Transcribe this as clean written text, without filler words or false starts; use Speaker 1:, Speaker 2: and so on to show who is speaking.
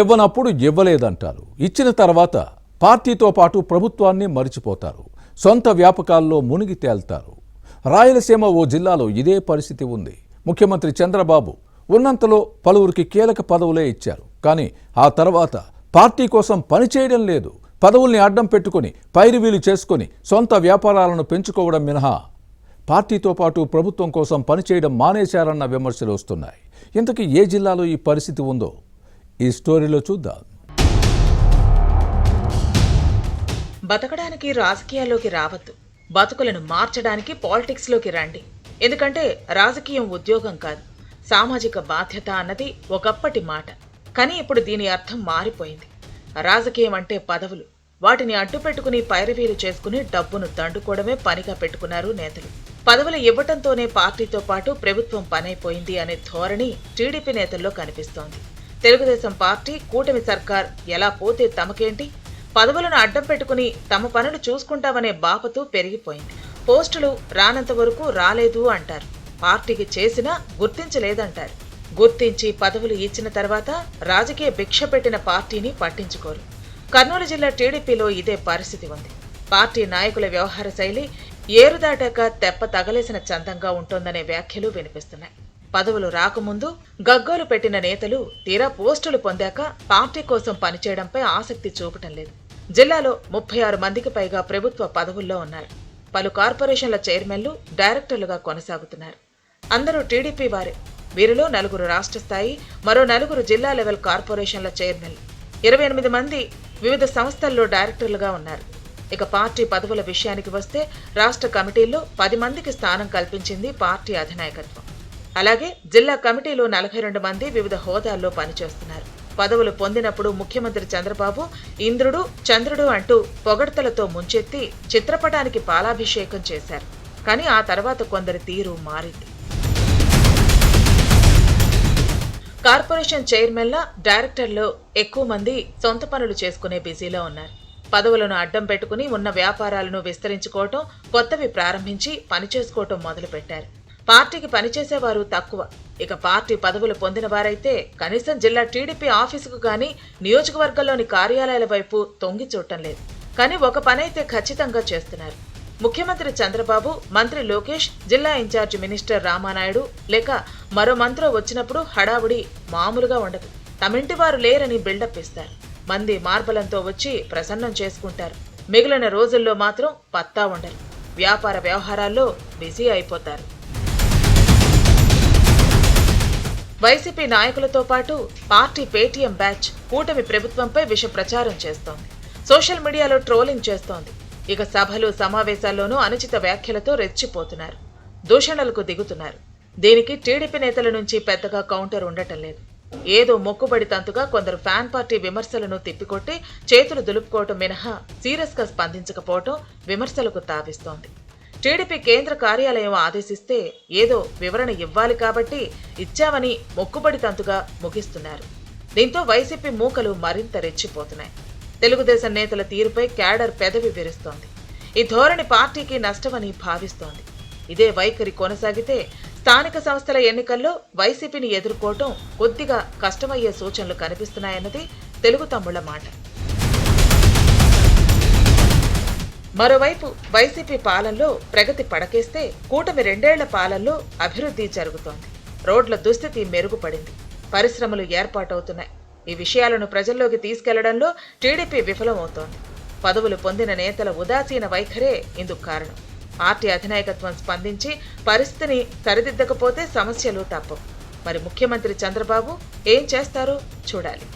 Speaker 1: ఇవ్వనప్పుడు ఇవ్వలేదంటారు. ఇచ్చిన తర్వాత పార్టీతో పాటు ప్రభుత్వాన్ని మరిచిపోతారు. సొంత వ్యాపకాల్లో మునిగి తేల్తారు. రాయలసీమ ఓ జిల్లాలో ఇదే పరిస్థితి ఉంది. ముఖ్యమంత్రి చంద్రబాబు ఉన్నంతలో పలువురికి కీలక పదవులే ఇచ్చారు. కానీ ఆ తర్వాత పార్టీ కోసం పనిచేయడం లేదు. పదవుల్ని అడ్డం పెట్టుకుని పైరువీలు చేసుకుని సొంత వ్యాపారాలను పెంచుకోవడం మినహా పార్టీతో పాటు ప్రభుత్వం కోసం పనిచేయడం మానేశారన్న విమర్శలు వస్తున్నాయి. ఇంతకీ ఏ జిల్లాలో ఈ పరిస్థితి ఉందో ఈ స్టోరీలో చూద్దాం.
Speaker 2: బతకడానికి రాజకీయాల్లోకి రావద్దు, బతుకులను మార్చడానికి పాలిటిక్స్లోకి రండి. ఎందుకంటే రాజకీయం ఉద్యోగం కాదు, సామాజిక బాధ్యత అన్నది ఒకప్పటి మాట. కానీ ఇప్పుడు దీని అర్థం మారిపోయింది. రాజకీయం అంటే పదవులు, వాటిని అడ్డుపెట్టుకుని పైరవీలు చేసుకుని డబ్బును దండుకోవడమే పనిగా పెట్టుకున్నారు నేతలు. పదవులు ఇవ్వటంతోనే పార్టీతో పాటు ప్రభుత్వం పనైపోయింది అనే ధోరణి టీడీపీ నేతల్లో కనిపిస్తోంది. తెలుగుదేశం పార్టీ కూటమి సర్కార్ ఎలా పోతే తమకేంటి, పదవులను అడ్డం పెట్టుకుని తమ పనులు చూసుకుంటామనే బాపతు పెరిగిపోయింది. పోస్టులు రానంత వరకు రాలేదు అంటారు, పార్టీకి చేసినా గుర్తించలేదంటారు. గుర్తించి పదవులు ఇచ్చిన తర్వాత రాజకీయ భిక్ష పెట్టిన పార్టీని పట్టించుకోరు. కర్నూలు జిల్లా టీడీపీలో ఇదే పరిస్థితి ఉంది. పార్టీ నాయకుల వ్యవహార శైలి ఏరుదాటాక తెప్ప తగలేసిన చందంగా ఉంటోందనే వ్యాఖ్యలు వినిపిస్తున్నాయి. పదవులు రాకముందు గగ్గోలు పెట్టిన నేతలు తీరా పోస్టులు పొందాక పార్టీ కోసం పనిచేయడంపై ఆసక్తి చూపటం లేదు. జిల్లాలో 36 మందికి పైగా ప్రభుత్వ పదవుల్లో ఉన్నారు. పలు కార్పొరేషన్ల చైర్మన్లు, డైరెక్టర్లుగా కొనసాగుతున్నారు. అందరూ టీడీపీ వారే. వీరిలో 4 రాష్ట్ర స్థాయి, మరో 4 జిల్లా లెవెల్ కార్పొరేషన్ల చైర్మన్లు, 28 మంది వివిధ సంస్థల్లో డైరెక్టర్లుగా ఉన్నారు. ఇక పార్టీ పదవుల విషయానికి వస్తే రాష్ట్ర కమిటీల్లో 10 మందికి స్థానం కల్పించింది పార్టీ అధినాయకత్వం. అలాగే జిల్లా కమిటీలో 42 మంది వివిధ హోదాల్లో పనిచేస్తున్నారు. పదవులు పొందినప్పుడు ముఖ్యమంత్రి చంద్రబాబు ఇంద్రుడు చంద్రుడు అంటూ పొగడ్తలతో ముంచెత్తి చిత్రపటానికి పాలాభిషేకం చేశారు. కానీ ఆ తర్వాత కొందరి తీరు మారింది. కార్పొరేషన్ చైర్మన్ల, డైరెక్టర్లు ఎక్కువ మంది సొంత పనులు చేసుకునే బిజీలో ఉన్నారు. పదవులను అడ్డం పెట్టుకుని ఉన్న వ్యాపారాలను విస్తరించుకోవటం, కొత్తవి ప్రారంభించి పనిచేసుకోవటం మొదలుపెట్టారు. పార్టీకి పనిచేసేవారు తక్కువ. ఇక పార్టీ పదవులు పొందిన వారైతే కనీసం జిల్లా టీడీపీ ఆఫీసుకు గానీ, నియోజకవర్గంలోని కార్యాలయాల వైపు తొంగి చూడటం లేదు. కానీ ఒక పనైతే ఖచ్చితంగా చేస్తున్నారు. ముఖ్యమంత్రి చంద్రబాబు, మంత్రి లోకేష్, జిల్లా ఇన్ఛార్జ్ మినిస్టర్ రామానాయుడు లేక మరో మంత్రి వచ్చినప్పుడు హడావుడి మామూలుగా ఉండదు. తమింటి వారు లేరని బిల్డప్ ఇస్తారు. మంది మార్బలంతో వచ్చి ప్రసన్నం చేసుకుంటారు. మిగిలిన రోజుల్లో మాత్రం పత్తా ఉండరు. వ్యాపార వ్యవహారాల్లో బిజీ అయిపోతారు. వైసీపీ నాయకులతో పాటు పార్టీ పేటీఎం బ్యాచ్ కూటమి ప్రభుత్వంపై విష ప్రచారం చేస్తోంది. సోషల్ మీడియాలో ట్రోలింగ్ చేస్తోంది. ఇక సభలు, సమావేశాల్లోనూ అనుచిత వ్యాఖ్యలతో రెచ్చిపోతున్నారు. దూషణలకు దిగుతున్నారు. దీనికి టీడీపీ నేతల నుంచి పెద్దగా కౌంటర్ ఉండటం లేదు. ఏదో మొక్కుబడి తంతుగా కొందరు ఫ్యాన్ పార్టీ విమర్శలను తిప్పికొట్టి చేతులు దులుపుకోవటం మినహా సీరియస్ గా స్పందించకపోవటం విమర్శలకు తావిస్తోంది. టీడీపీ కేంద్ర కార్యాలయం ఆదేశిస్తే ఏదో వివరణ ఇవ్వాలి కాబట్టి ఇచ్చామని మొక్కుబడి తంతుగా ముగిస్తున్నారు. దీంతో వైసీపీ మూకలు మరింత రెచ్చిపోతున్నాయి. తెలుగుదేశం నేతల తీరుపై క్యాడర్ పెదవి విరుస్తోంది. ఈ ధోరణి పార్టీకి నష్టమని భావిస్తోంది. ఇదే వైఖరి కొనసాగితే స్థానిక సంస్థల ఎన్నికల్లో వైసీపీని ఎదుర్కోవటం కొద్దిగా కష్టమయ్యే సూచనలు కనిపిస్తున్నాయన్నది తెలుగు తమ్ముళ్ల మాట. మరోవైపు వైసీపీ పాలనలో ప్రగతి పడకేస్తే కూటమి 2 ఏళ్ల పాలనలో అభివృద్ధి జరుగుతోంది. రోడ్ల దుస్థితి మెరుగుపడింది. పరిశ్రమలు ఏర్పాటవుతున్నాయి. ఈ విషయాలను ప్రజల్లోకి తీసుకెళ్లడంలో టీడీపీ విఫలమవుతోంది. పదవులు పొందిన నేతల ఉదాసీన వైఖరే ఇందుకు కారణం. పార్టీ అధినాయకత్వం స్పందించి పరిస్థితిని సరిదిద్దకపోతే సమస్యలు తప్పవు. మరి ముఖ్యమంత్రి చంద్రబాబు ఏం చేస్తారో చూడాలి.